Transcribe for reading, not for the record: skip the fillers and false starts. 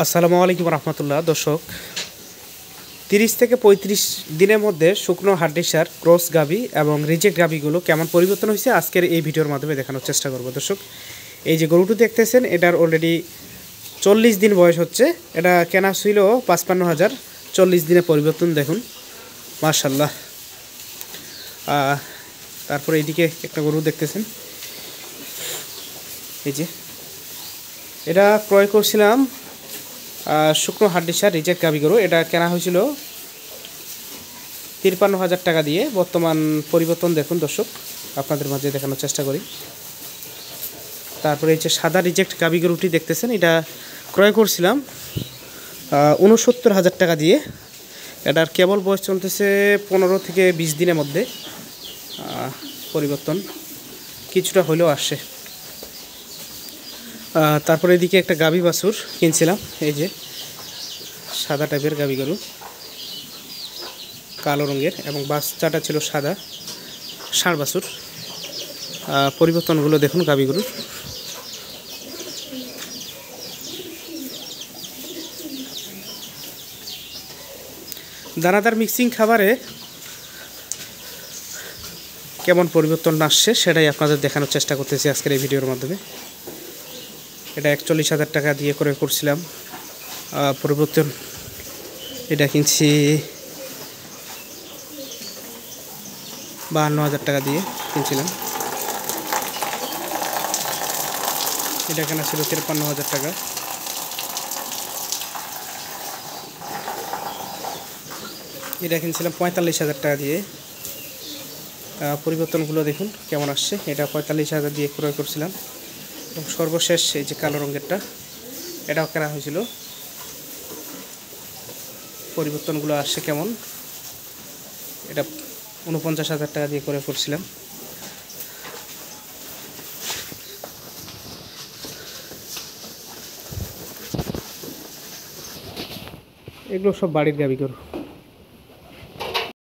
আসসালামু আলাইকুম রহমতুল্লাহ। দর্শক, 30 থেকে 35 দিনের মধ্যে শুকনো হাড্ডিসার ক্রস গাভি এবং রিজেক্ট গাভিগুলো কেমন পরিবর্তন হয়েছে আজকের এই ভিডিওর মাধ্যমে দেখানোর চেষ্টা করব। দর্শক, এই যে গরুটি দেখতেছেন এটার অলরেডি 40 দিন বয়স হচ্ছে। এটা কেনা ছিল 55,000, 40 দিনে পরিবর্তন দেখুন, মাশাল্লাহ। তারপরে এইদিকে একটা গরু দেখতেছেন, এই যে এটা ক্রয় করছিলাম শুকনো হাড্ডিসার রিজেক্ট গাভি গরু। এটা কেনা হয়েছিল 53,000 টাকা দিয়ে। বর্তমান পরিবর্তন দেখুন দর্শক, আপনাদের মাঝে দেখানোর চেষ্টা করি। তারপরে এই যে সাদা রিজেক্ট গাভি গরুটি দেখতেছেন, এটা ক্রয় করছিলাম 69,000 টাকা দিয়ে। এটার কেবল বয়স চলতেছে 15 থেকে 20 দিনের মধ্যে। পরিবর্তন কিছুটা হলেও আসছে। তারপরে এদিকে একটা গাভী বাছুর কিনছিলাম, এই যে সাদা টাইপের গাভী গরু, কালো রঙের, এবং বাচ্চাটা ছিল সাদা, ষাঁড় বাছুর। পরিবর্তনগুলো দেখুন গাভী গরুর। দানাদার মিক্সিং খাবারে কেমন পরিবর্তন আসছে সেটাই আপনাদের দেখানোর চেষ্টা করতেছি আজকের এই ভিডিওর মাধ্যমে। এটা 41,000 টাকা দিয়ে ক্রয় করছিলাম। পরিবর্তন এটা কিনছি 52,000 টাকা দিয়ে কিনছিলাম। এটা কেনা ছিল 53,000 টাকা। এটা কিনছিলাম 45,000 টাকা দিয়ে। পরিবর্তনগুলো দেখুন কেমন আসছে। এটা 45,000 দিয়ে ক্রয় করছিলাম। এবং সর্বশেষ এই যে কালো রঙেরটা, এটাও কেনা হয়েছিল। পরিবর্তনগুলো আসছে কেমন, এটা 49,000 টাকা দিয়ে ক্রয় করছিলাম। এগুলো সব বাড়ির গাভী গরু।